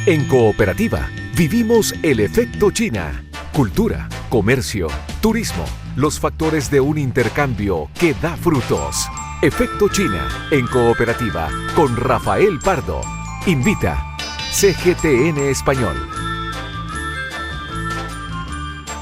En Cooperativa, vivimos el efecto China. Cultura, comercio, turismo, los factores de un intercambio que da frutos. Efecto China, en Cooperativa, con Rafael Pardo. Invita CGTN Español.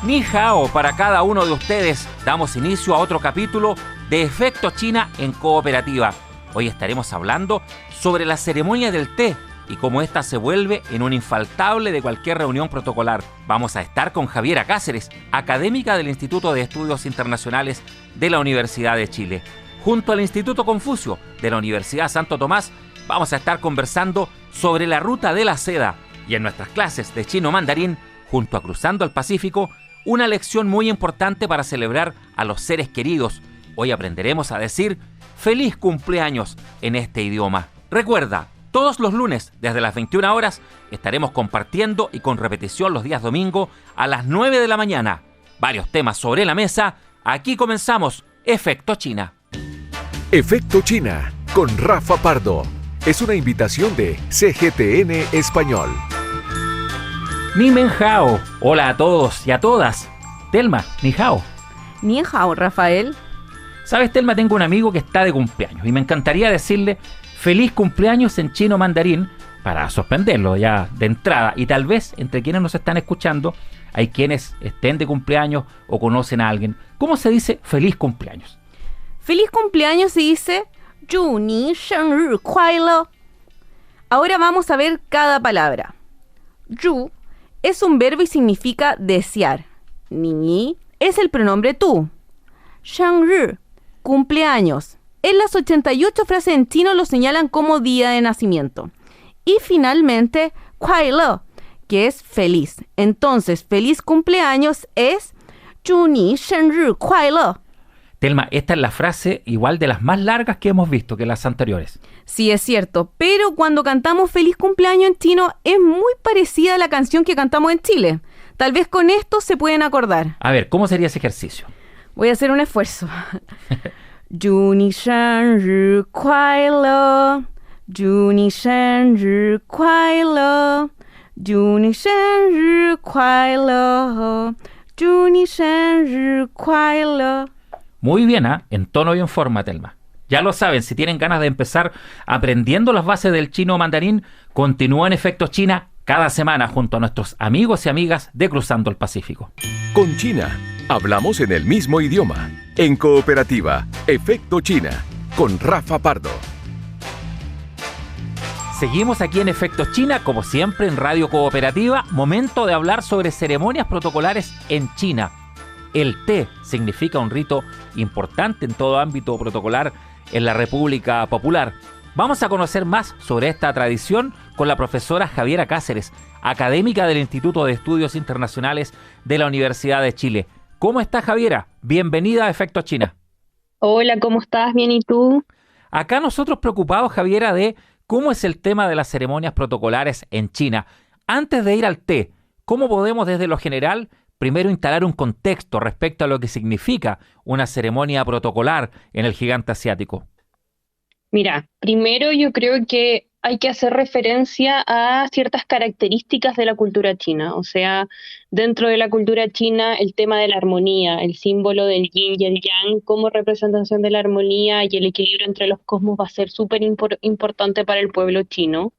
Ni hao para cada uno de ustedes. Damos inicio a otro capítulo de Efecto China en Cooperativa. Hoy estaremos hablando sobre la ceremonia del té y cómo ésta se vuelve en un infaltable de cualquier reunión protocolar. Vamos a estar con Javiera Cáceres, académica del Instituto de Estudios Internacionales de la Universidad de Chile. Junto al Instituto Confucio de la Universidad Santo Tomás, vamos a estar conversando sobre la ruta de la seda y en nuestras clases de chino mandarín, junto a Cruzando el Pacífico, una lección muy importante para celebrar a los seres queridos. Hoy aprenderemos a decir feliz cumpleaños en este idioma. Recuerda, todos los lunes desde las 21 horas estaremos compartiendo y con repetición los días domingo a las 9 de la mañana. Varios temas sobre la mesa. Aquí comenzamos Efecto China. Efecto China, con Rafa Pardo. Es una invitación de CGTN Español. Ni men hao. Hola a todos y a todas. Telma, ni hao. Ni hao, Rafael. ¿Sabes, Telma? Tengo un amigo que está de cumpleaños y me encantaría decirle feliz cumpleaños en chino mandarín para sorprenderlo ya de entrada. Y tal vez entre quienes nos están escuchando hay quienes estén de cumpleaños o conocen a alguien. ¿Cómo se dice feliz cumpleaños? Feliz cumpleaños se dice 祝你生日快乐. Ahora vamos a ver cada palabra. 祝 es un verbo y significa desear. Ni es el pronombre tú. 生日 cumpleaños. En las 88 frases en chino lo señalan como día de nacimiento. Y finalmente, 快乐, que es feliz. Entonces, feliz cumpleaños es 祝你生日快乐. Telma, esta es la frase igual de las más largas que hemos visto que las anteriores. Sí, es cierto, pero cuando cantamos feliz cumpleaños en chino es muy parecida a la canción que cantamos en Chile. Tal vez con esto se pueden acordar. A ver, ¿cómo sería ese ejercicio? Voy a hacer un esfuerzo. 祝你生日快乐，祝你生日快乐，祝你生日快乐，祝你生日快乐. Muy bien, ¿eh? En tono y en forma, Telma. Ya lo saben, si tienen ganas de empezar aprendiendo las bases del chino mandarín, continúa en Efecto China cada semana junto a nuestros amigos y amigas de Cruzando el Pacífico. Con China, hablamos en el mismo idioma. En Cooperativa, Efecto China, con Rafa Pardo. Seguimos aquí en Efecto China, como siempre en Radio Cooperativa, momento de hablar sobre ceremonias protocolares en China. El té significa un rito importante en todo ámbito protocolar en la República Popular. Vamos a conocer más sobre esta tradición con la profesora Javiera Cáceres, académica del Instituto de Estudios Internacionales de la Universidad de Chile. ¿Cómo está, Javiera? Bienvenida a Efecto China. Hola, ¿cómo estás? Bien, ¿y tú? Acá nosotros preocupados, Javiera, de cómo es el tema de las ceremonias protocolares en China. Antes de ir al té, ¿cómo podemos desde lo general primero instalar un contexto respecto a lo que significa una ceremonia protocolar en el gigante asiático? Mira, primero yo creo que hay que hacer referencia a ciertas características de la cultura china. O sea, dentro de la cultura china, el tema de la armonía, el símbolo del yin y el yang como representación de la armonía y el equilibrio entre los cosmos va a ser súper importante para el pueblo chino.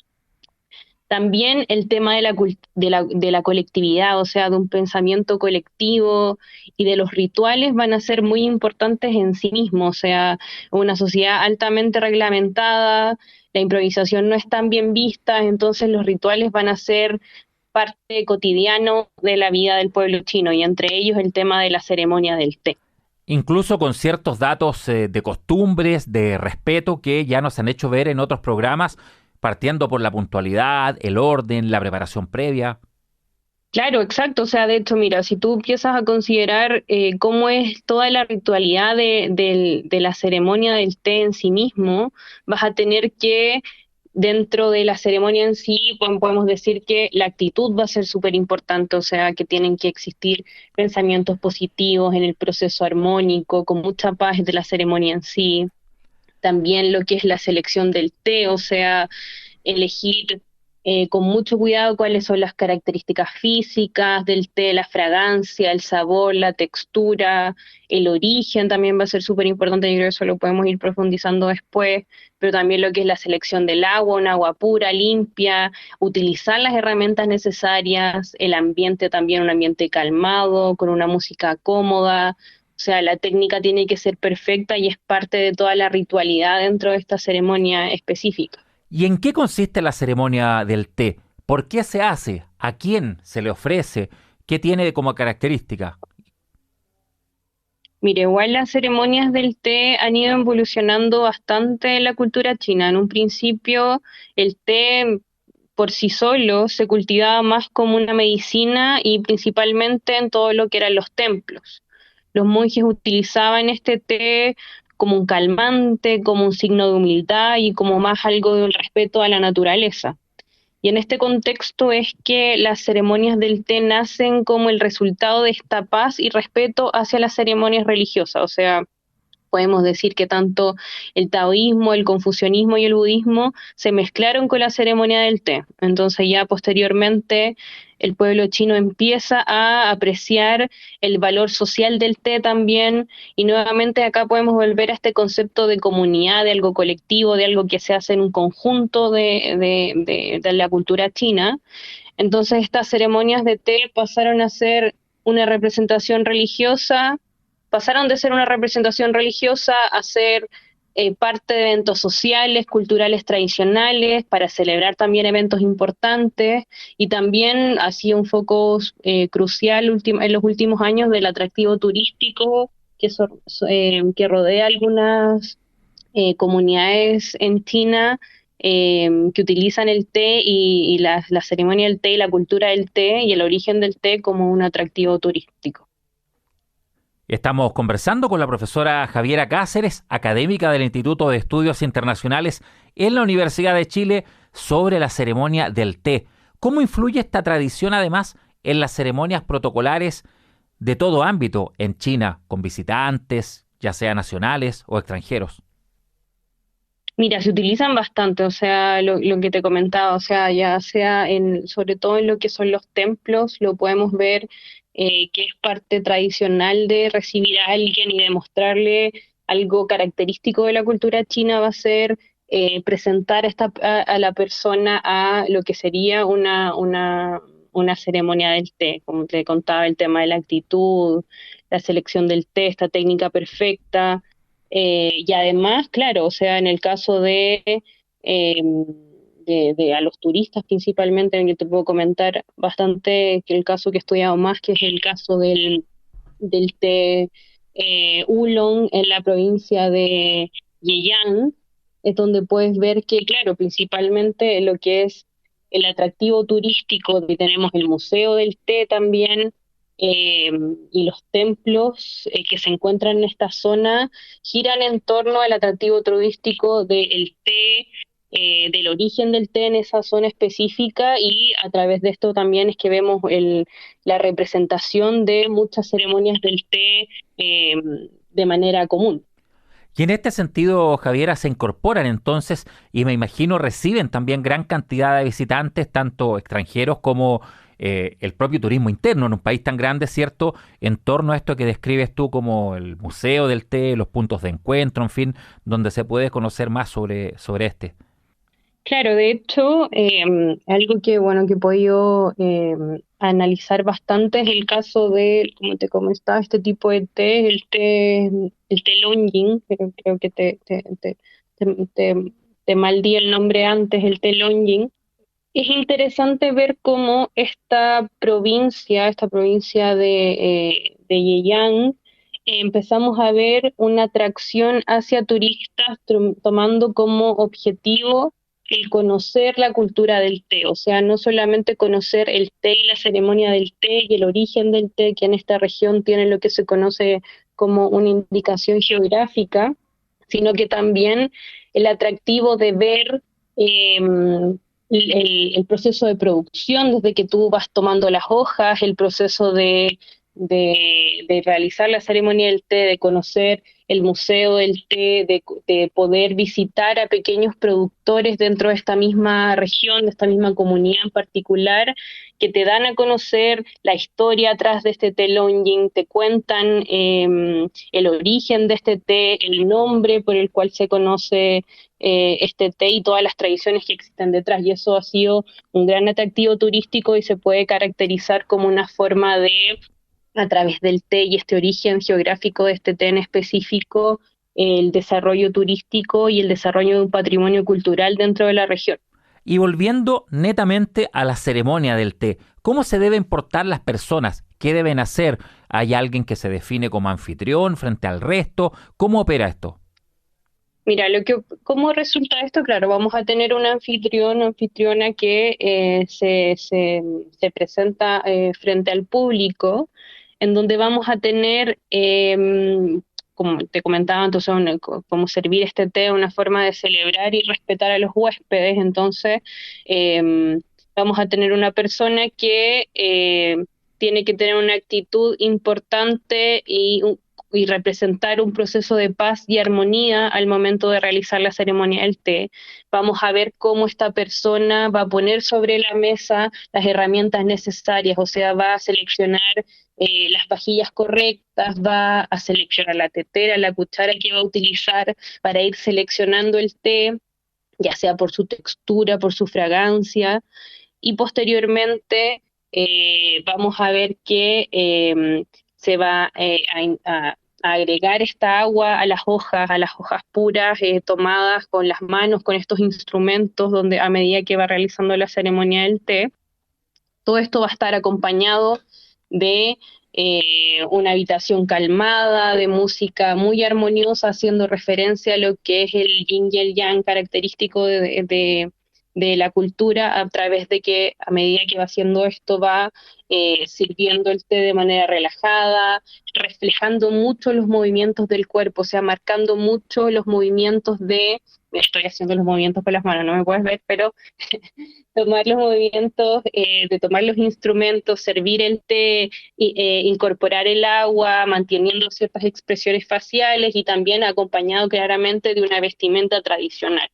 También el tema de la colectividad, o sea, de un pensamiento colectivo y de los rituales van a ser muy importantes en sí mismos. O sea, una sociedad altamente reglamentada, la improvisación no es tan bien vista, entonces los rituales van a ser parte cotidiano de la vida del pueblo chino y entre ellos el tema de la ceremonia del té. Incluso con ciertos datos de costumbres, de respeto que ya nos han hecho ver en otros programas, partiendo por la puntualidad, el orden, la preparación previa. Claro, exacto. O sea, de hecho, mira, si tú empiezas a considerar cómo es toda la ritualidad de la ceremonia del té en sí mismo, vas a tener que, dentro de la ceremonia en sí, podemos decir que la actitud va a ser súper importante, o sea, que tienen que existir pensamientos positivos en el proceso armónico, con mucha paz de la ceremonia en sí. También lo que es la selección del té, o sea, elegir con mucho cuidado cuáles son las características físicas del té, la fragancia, el sabor, la textura, el origen también va a ser súper importante. Yo creo que eso lo podemos ir profundizando después, pero también lo que es la selección del agua, un agua pura, limpia, utilizar las herramientas necesarias, el ambiente también, un ambiente calmado, con una música cómoda. O sea, la técnica tiene que ser perfecta y es parte de toda la ritualidad dentro de esta ceremonia específica. ¿Y en qué consiste la ceremonia del té? ¿Por qué se hace? ¿A quién se le ofrece? ¿Qué tiene como característica? Mire, igual las ceremonias del té han ido evolucionando bastante en la cultura china. En un principio, el té por sí solo se cultivaba más como una medicina y principalmente en todo lo que eran los templos. Los monjes utilizaban este té como un calmante, como un signo de humildad y como más algo del respeto a la naturaleza. Y en este contexto es que las ceremonias del té nacen como el resultado de esta paz y respeto hacia las ceremonias religiosas. O sea, podemos decir que tanto el taoísmo, el confucianismo y el budismo se mezclaron con la ceremonia del té. Entonces ya posteriormente el pueblo chino empieza a apreciar el valor social del té también, y nuevamente acá podemos volver a este concepto de comunidad, de algo colectivo, de algo que se hace en un conjunto de la cultura china. Entonces estas ceremonias de té pasaron a ser una representación religiosa, pasaron de ser una representación religiosa a ser parte de eventos sociales, culturales tradicionales, para celebrar también eventos importantes, y también ha sido un foco crucial en los últimos años del atractivo turístico que rodea algunas comunidades en China que utilizan el té y la ceremonia del té y la cultura del té y el origen del té como un atractivo turístico. Estamos conversando con la profesora Javiera Cáceres, académica del Instituto de Estudios Internacionales en la Universidad de Chile, sobre la ceremonia del té. ¿Cómo influye esta tradición además en las ceremonias protocolares de todo ámbito en China, con visitantes, ya sea nacionales o extranjeros? Mira, se utilizan bastante, o sea, lo que te comentaba, o sea, ya sea sobre todo en lo que son los templos, lo podemos ver que es parte tradicional de recibir a alguien y demostrarle algo característico de la cultura china, va a ser presentar a la persona a lo que sería una ceremonia del té, como te contaba, el tema de la actitud, la selección del té, esta técnica perfecta. Y además, claro, o sea, en el caso eh, de a los turistas principalmente, yo te puedo comentar bastante que el caso que he estudiado más, que es el caso del té Oolong en la provincia de Yeyang, es donde puedes ver que, claro, principalmente lo que es el atractivo turístico, que tenemos el Museo del Té también, eh, y los templos que se encuentran en esta zona giran en torno al atractivo turístico del té, del origen del té en esa zona específica, y a través de esto también es que vemos la representación de muchas ceremonias del té de manera común. Y en este sentido, Javiera, se incorporan entonces y me imagino reciben también gran cantidad de visitantes, tanto extranjeros como el propio turismo interno en un país tan grande, ¿cierto? En torno a esto que describes tú como el Museo del Té, los puntos de encuentro, en fin, donde se puede conocer más sobre este. Claro, de hecho, algo que bueno que he podido analizar bastante es el caso de, como te comentaba, este tipo de té, el té Longjing, pero creo que te maldí el nombre antes, el té Longjing. Es interesante ver cómo esta provincia de Yeyang, empezamos a ver una atracción hacia turistas tomando como objetivo el conocer la cultura del té, o sea, no solamente conocer el té y la ceremonia del té y el origen del té, que en esta región tiene lo que se conoce como una indicación geográfica, sino que también el atractivo de ver el proceso de producción, desde que tú vas tomando las hojas, el proceso de realizar la ceremonia del té, de conocer el Museo del Té, de poder visitar a pequeños productores dentro de esta misma región, de esta misma comunidad en particular, que te dan a conocer la historia atrás de este té Longjing, te cuentan el origen de este té, el nombre por el cual se conoce este té y todas las tradiciones que existen detrás. Y eso ha sido un gran atractivo turístico y se puede caracterizar como una forma de, a través del té y este origen geográfico de este té en específico, el desarrollo turístico y el desarrollo de un patrimonio cultural dentro de la región. Y volviendo netamente a la ceremonia del té, ¿cómo se deben portar las personas? ¿Qué deben hacer? ¿Hay alguien que se define como anfitrión frente al resto? ¿Cómo opera esto? Mira, ¿cómo resulta esto? Claro, vamos a tener un anfitrión o anfitriona que se presenta frente al público, en donde vamos a tener, como te comentaba, entonces, como servir este té, una forma de celebrar y respetar a los huéspedes. Entonces, vamos a tener una persona que tiene que tener una actitud importante y representar un proceso de paz y armonía al momento de realizar la ceremonia del té. Vamos a ver cómo esta persona va a poner sobre la mesa las herramientas necesarias, o sea, va a seleccionar las vajillas correctas, va a seleccionar la tetera, la cuchara que va a utilizar para ir seleccionando el té, ya sea por su textura, por su fragancia, y posteriormente vamos a ver que se va a agregar esta agua a las hojas puras, tomadas con las manos, con estos instrumentos, donde a medida que va realizando la ceremonia del té, todo esto va a estar acompañado de una habitación calmada, de música muy armoniosa, haciendo referencia a lo que es el yin y el yang característico de la cultura, a través de que a medida que va haciendo esto va sirviendo el té de manera relajada, reflejando mucho los movimientos del cuerpo, o sea, marcando mucho los movimientos estoy haciendo los movimientos con las manos, no me puedes ver, pero tomar los movimientos, de tomar los instrumentos, servir el té, incorporar el agua, manteniendo ciertas expresiones faciales y también acompañado claramente de una vestimenta tradicional.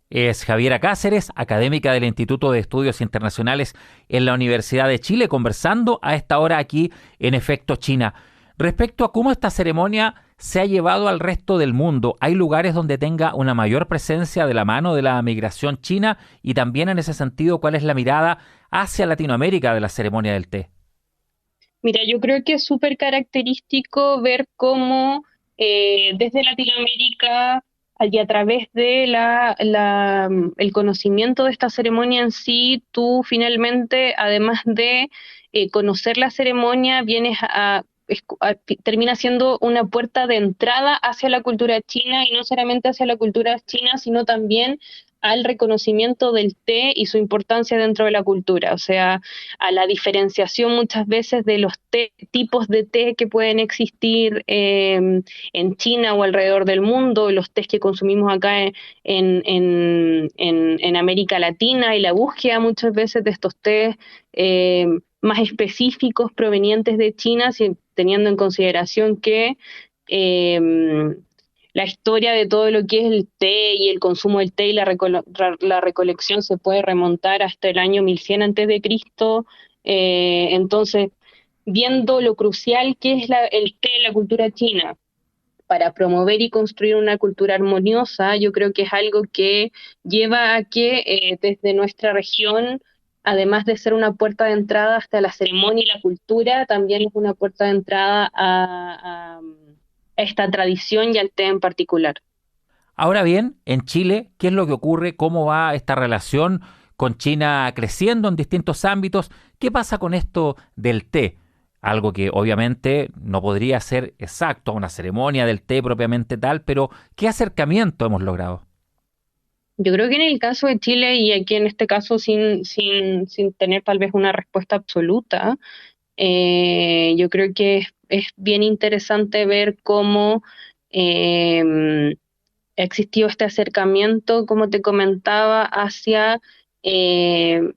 Es Javiera Cáceres, académica del Instituto de Estudios Internacionales en la Universidad de Chile, conversando a esta hora aquí en Efecto China. Respecto a cómo esta ceremonia se ha llevado al resto del mundo, ¿hay lugares donde tenga una mayor presencia de la mano de la migración china? Y también en ese sentido, ¿cuál es la mirada hacia Latinoamérica de la ceremonia del té? Mira, yo creo que es súper característico ver cómo desde Latinoamérica y a través de el conocimiento de esta ceremonia en sí, tú finalmente, además de conocer la ceremonia, termina siendo una puerta de entrada hacia la cultura china, y no solamente hacia la cultura china, sino también al reconocimiento del té y su importancia dentro de la cultura, o sea, a la diferenciación muchas veces de los tipos de té que pueden existir en China o alrededor del mundo, los tés que consumimos acá en América Latina, y la búsqueda muchas veces de estos tés más específicos provenientes de China, teniendo en consideración que la historia de todo lo que es el té y el consumo del té y la recolección se puede remontar hasta el año 1100 antes de Cristo. Entonces, viendo lo crucial que es el té en la cultura china para promover y construir una cultura armoniosa, yo creo que es algo que lleva a que desde nuestra región, además de ser una puerta de entrada hasta la ceremonia y la cultura, también es una puerta de entrada a esta tradición y al té en particular. Ahora bien, en Chile, ¿qué es lo que ocurre? ¿Cómo va esta relación con China creciendo en distintos ámbitos? ¿Qué pasa con esto del té? Algo que obviamente no podría ser exacto a una ceremonia del té propiamente tal, pero ¿qué acercamiento hemos logrado? Yo creo que en el caso de Chile, y aquí en este caso sin tener tal vez una respuesta absoluta, yo creo que es bien interesante ver cómo ha existido este acercamiento, como te comentaba, hacia el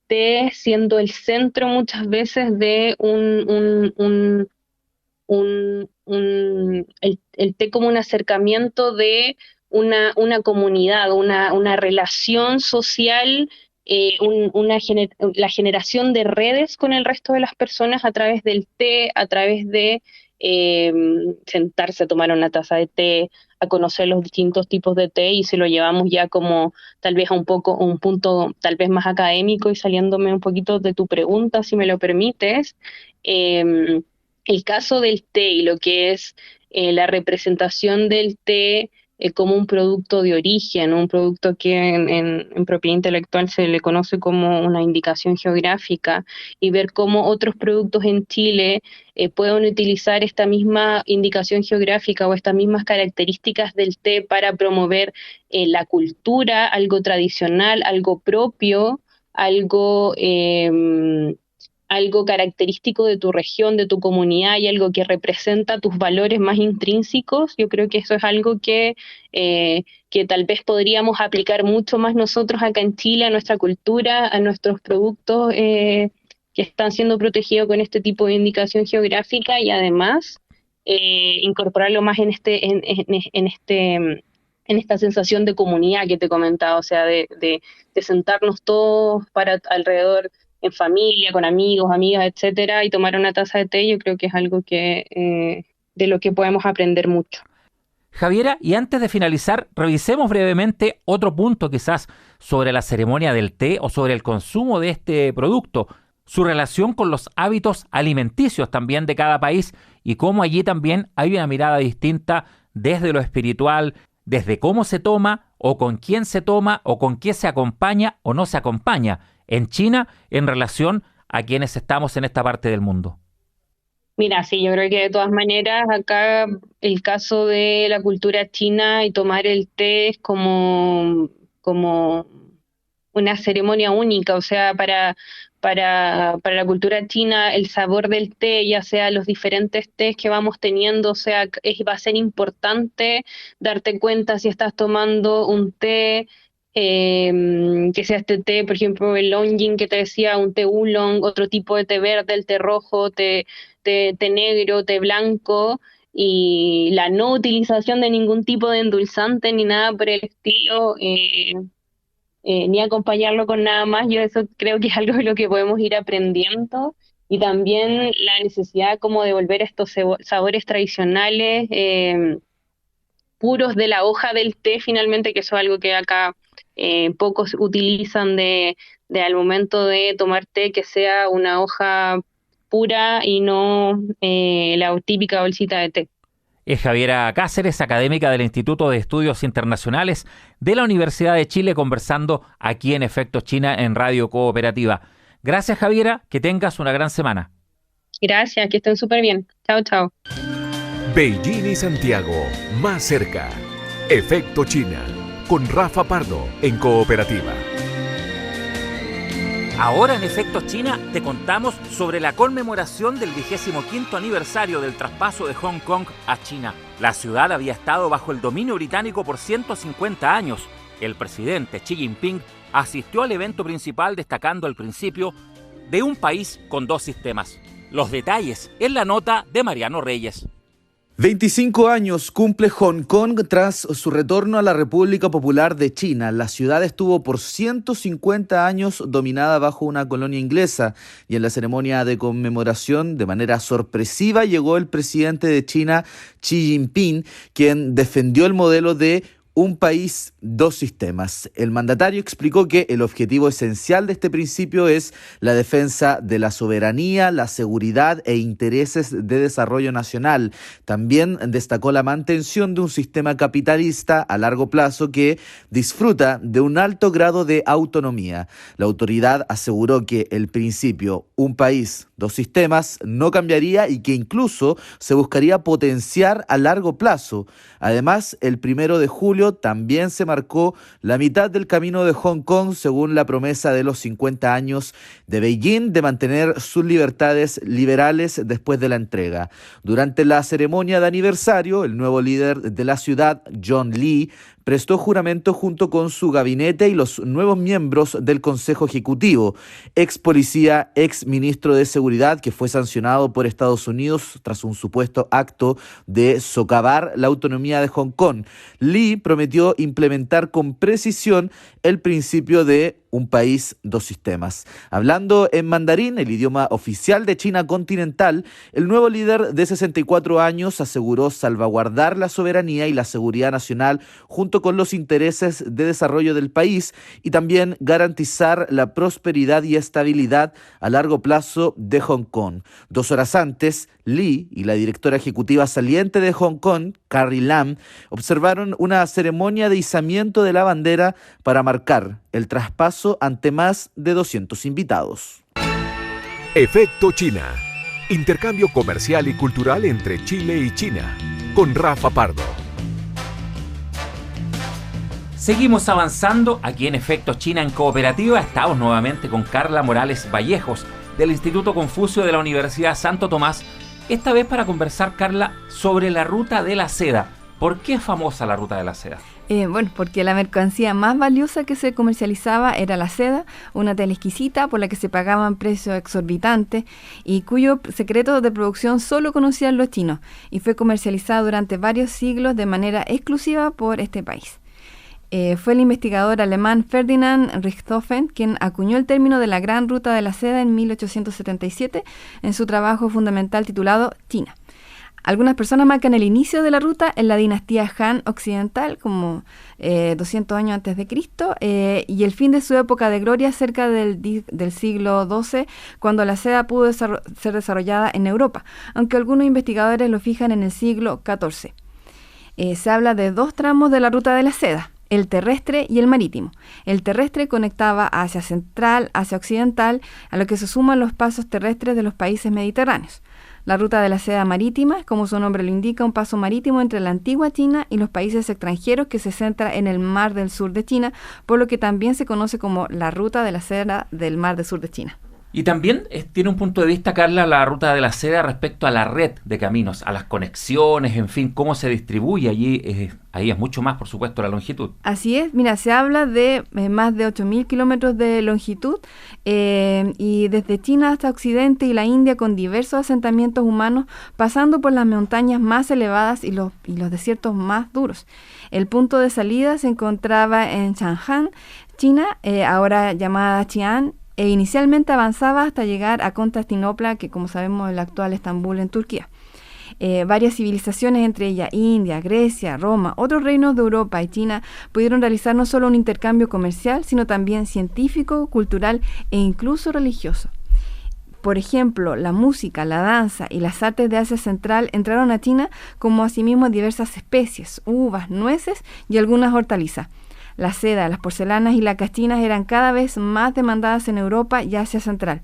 té siendo el centro muchas veces de el té como un acercamiento de una comunidad, una relación social, la generación de redes con el resto de las personas a través del té, a través de eh, sentarse a tomar una taza de té, a conocer los distintos tipos de té, y si lo llevamos ya como tal vez a un punto tal vez más académico y saliéndome un poquito de tu pregunta, si me lo permites, eh, el caso del té y lo que es la representación del té como un producto de origen, un producto que en propiedad intelectual se le conoce como una indicación geográfica, y ver cómo otros productos en Chile pueden utilizar esta misma indicación geográfica o estas mismas características del té para promover la cultura, algo tradicional, algo propio, algo algo característico de tu región, de tu comunidad, y algo que representa tus valores más intrínsecos. Yo creo que eso es algo que tal vez podríamos aplicar mucho más nosotros acá en Chile, a nuestra cultura, a nuestros productos que están siendo protegidos con este tipo de indicación geográfica, y además incorporarlo más en esta sensación de comunidad que te comentaba, o sea, de sentarnos todos para alrededor en familia, con amigos, amigas, etcétera, y tomar una taza de té. Yo creo que es algo de lo que podemos aprender mucho. Javiera, y antes de finalizar, revisemos brevemente otro punto quizás sobre la ceremonia del té o sobre el consumo de este producto, su relación con los hábitos alimenticios también de cada país, y cómo allí también hay una mirada distinta desde lo espiritual, desde cómo se toma o con quién se toma o con qué se acompaña o no se acompaña en China en relación a quienes estamos en esta parte del mundo. Mira, sí, yo creo que de todas maneras acá el caso de la cultura china y tomar el té es como una ceremonia única, o sea, para la cultura china el sabor del té, ya sea los diferentes tés que vamos teniendo, o sea, va a ser importante darte cuenta si estás tomando un té, que sea este té, por ejemplo, el Longjing que te decía, un té oolong, otro tipo de té verde, el té rojo, té negro, té blanco, y la no utilización de ningún tipo de endulzante ni nada por el estilo, ni acompañarlo con nada más. Yo eso creo que es algo de lo que podemos ir aprendiendo, y también la necesidad como de volver a estos sabores tradicionales, puros de la hoja del té finalmente, que eso es algo que acá pocos utilizan al momento de tomar té, que sea una hoja pura y no la típica bolsita de té. Es Javiera Cáceres, académica del Instituto de Estudios Internacionales de la Universidad de Chile, conversando aquí en Efecto China en Radio Cooperativa. Gracias, Javiera, que tengas una gran semana. Gracias, que estén súper bien. Chao, chao. Beijing y Santiago, más cerca. Efecto China, con Rafa Pardo en Cooperativa. Ahora en Efecto China te contamos sobre la conmemoración del 25º aniversario del traspaso de Hong Kong a China. La ciudad había estado bajo el dominio británico por 150 años. El presidente Xi Jinping asistió al evento principal destacando el principio de un país con dos sistemas. Los detalles en la nota de Mariano Reyes. 25 años cumple Hong Kong tras su retorno a la República Popular de China. La ciudad estuvo por 150 años dominada bajo una colonia inglesa, y en la ceremonia de conmemoración, de manera sorpresiva, llegó el presidente de China, Xi Jinping, quien defendió el modelo de un país, dos sistemas. El mandatario explicó que el objetivo esencial de este principio es la defensa de la soberanía, la seguridad e intereses de desarrollo nacional. También destacó la mantención de un sistema capitalista a largo plazo que disfruta de un alto grado de autonomía. La autoridad aseguró que el principio un país, dos sistemas no cambiaría y que incluso se buscaría potenciar a largo plazo. Además, el 1 de julio también se marcó la mitad del camino de Hong Kong según la promesa de los 50 años de Beijing de mantener sus libertades liberales después de la entrega. Durante la ceremonia de aniversario, el nuevo líder de la ciudad, John Lee, prestó juramento junto con su gabinete y los nuevos miembros del Consejo Ejecutivo, ex policía, ex ministro de Seguridad, que fue sancionado por Estados Unidos tras un supuesto acto de socavar la autonomía de Hong Kong. Lee prometió implementar con precisión el principio de un país, dos sistemas. Hablando en mandarín, el idioma oficial de China continental, el nuevo líder de 64 años aseguró salvaguardar la soberanía y la seguridad nacional junto con los intereses de desarrollo del país y también garantizar la prosperidad y estabilidad a largo plazo de Hong Kong. 2 horas antes, Lee y la directora ejecutiva saliente de Hong Kong, Carrie Lam, observaron una ceremonia de izamiento de la bandera para marcar el traspaso ante más de 200 invitados. Efecto China. Intercambio comercial y cultural entre Chile y China. Con Rafa Pardo. Seguimos avanzando aquí en Efecto China en Cooperativa. Estamos nuevamente con Carla Morales Vallejos del Instituto Confucio de la Universidad Santo Tomás. Esta vez para conversar, Carla, sobre la ruta de la seda. ¿Por qué es famosa la ruta de la seda? Porque la mercancía más valiosa que se comercializaba era la seda, una tela exquisita por la que se pagaban precios exorbitantes y cuyo secreto de producción solo conocían los chinos, y fue comercializada durante varios siglos de manera exclusiva por este país. Fue el investigador alemán Ferdinand Richthofen quien acuñó el término de la Gran Ruta de la Seda en 1877 en su trabajo fundamental titulado China. Algunas personas marcan el inicio de la ruta en la dinastía Han occidental, como 200 años antes de Cristo, y el fin de su época de gloria cerca del siglo XII, cuando la seda pudo ser desarrollada en Europa, aunque algunos investigadores lo fijan en el siglo XIV. Se habla de 2 tramos de la ruta de la seda, el terrestre y el marítimo. El terrestre conectaba Asia Central, Asia Occidental, a lo que se suman los pasos terrestres de los países mediterráneos. La ruta de la seda marítima, como su nombre lo indica, un paso marítimo entre la antigua China y los países extranjeros que se centra en el Mar del Sur de China, por lo que también se conoce como la ruta de la seda del Mar del Sur de China. Y también tiene un punto de vista, Carla, la ruta de la seda respecto a la red de caminos, a las conexiones, en fin, cómo se distribuye allí. Ahí es mucho más, por supuesto, la longitud. Así es, mira, se habla de más de 8.000 kilómetros de longitud y desde China hasta Occidente y la India, con diversos asentamientos humanos, pasando por las montañas más elevadas y los desiertos más duros. El punto de salida se encontraba en Chang'an, China, ahora llamada Xi'an, e inicialmente avanzaba hasta llegar a Constantinopla, que como sabemos es el actual Estambul en Turquía. Varias civilizaciones, entre ellas India, Grecia, Roma, otros reinos de Europa y China, pudieron realizar no solo un intercambio comercial, sino también científico, cultural e incluso religioso. Por ejemplo, la música, la danza y las artes de Asia Central entraron a China, como asimismo diversas especies, uvas, nueces y algunas hortalizas. La seda, las porcelanas y las cachinas eran cada vez más demandadas en Europa y Asia Central.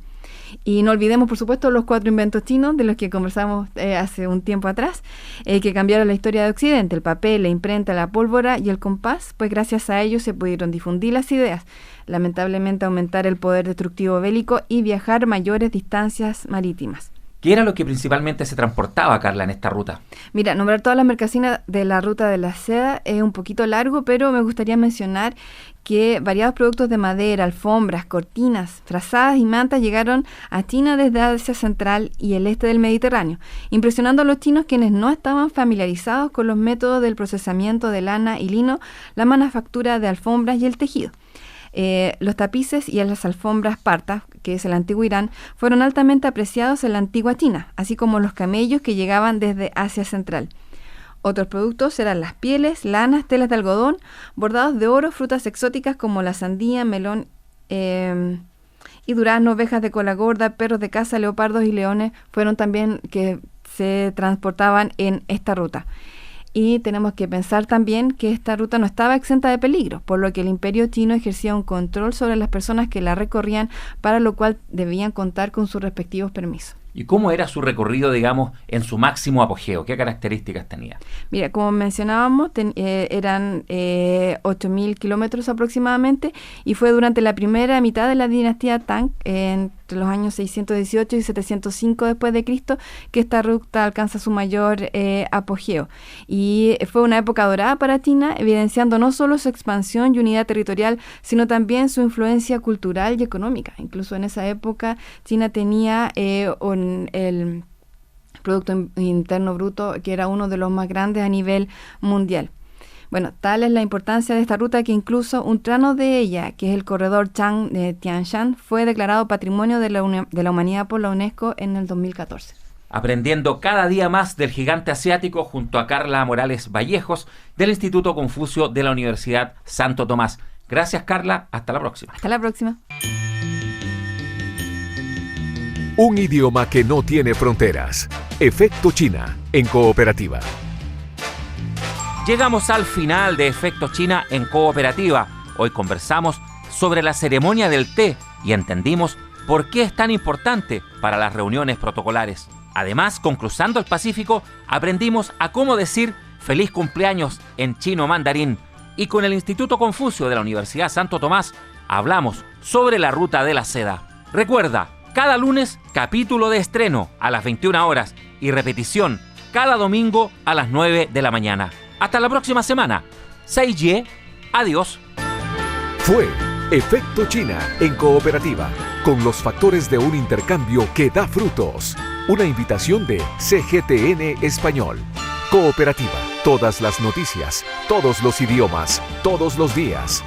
Y no olvidemos, por supuesto, los 4 inventos chinos de los que conversamos hace un tiempo atrás, que cambiaron la historia de Occidente: el papel, la imprenta, la pólvora y el compás, pues gracias a ellos se pudieron difundir las ideas, lamentablemente aumentar el poder destructivo bélico y viajar mayores distancias marítimas. ¿Qué era lo que principalmente se transportaba, Carla, en esta ruta? Mira, nombrar todas las mercancías de la ruta de la seda es un poquito largo, pero me gustaría mencionar que variados productos de madera, alfombras, cortinas, frazadas y mantas llegaron a China desde Asia Central y el este del Mediterráneo, impresionando a los chinos, quienes no estaban familiarizados con los métodos del procesamiento de lana y lino, la manufactura de alfombras y el tejido. Los tapices y las alfombras partas, que es el antiguo Irán, fueron altamente apreciados en la antigua China, así como los camellos que llegaban desde Asia Central. Otros productos eran las pieles, lanas, telas de algodón, bordados de oro, frutas exóticas como la sandía, melón y durazno, ovejas de cola gorda, perros de caza, leopardos y leones fueron también que se transportaban en esta ruta. Y tenemos que pensar también que esta ruta no estaba exenta de peligro, por lo que el Imperio chino ejercía un control sobre las personas que la recorrían, para lo cual debían contar con sus respectivos permisos. ¿Y cómo era su recorrido, digamos, en su máximo apogeo? ¿Qué características tenía? Mira, como mencionábamos, eran 8.000 kilómetros aproximadamente, y fue durante la primera mitad de la dinastía Tang, entre los años 618 y 705 después de Cristo, que esta ruta alcanza su mayor apogeo. Y fue una época dorada para China, evidenciando no solo su expansión y unidad territorial, sino también su influencia cultural y económica. Incluso en esa época China tenía el Producto Interno Bruto, que era uno de los más grandes a nivel mundial. Bueno, tal es la importancia de esta ruta que incluso un tramo de ella, que es el corredor Chang-Tianshan, fue declarado Patrimonio de la Humanidad por la UNESCO en el 2014. Aprendiendo cada día más del gigante asiático junto a Carla Morales Vallejos del Instituto Confucio de la Universidad Santo Tomás. Gracias, Carla. Hasta la próxima. Hasta la próxima. Un idioma que no tiene fronteras. Efecto China en Cooperativa. Llegamos al final de Efecto China en Cooperativa. Hoy conversamos sobre la ceremonia del té y entendimos por qué es tan importante para las reuniones protocolares. Además, con Cruzando el Pacífico, aprendimos a cómo decir feliz cumpleaños en chino mandarín. Y con el Instituto Confucio de la Universidad Santo Tomás, hablamos sobre la ruta de la seda. Recuerda, cada lunes, capítulo de estreno a las 21 horas y repetición cada domingo a las 9 de la mañana. Hasta la próxima semana. 6Ye, adiós. Fue Efecto China en Cooperativa, con los factores de un intercambio que da frutos. Una invitación de CGTN Español. Cooperativa, todas las noticias, todos los idiomas, todos los días.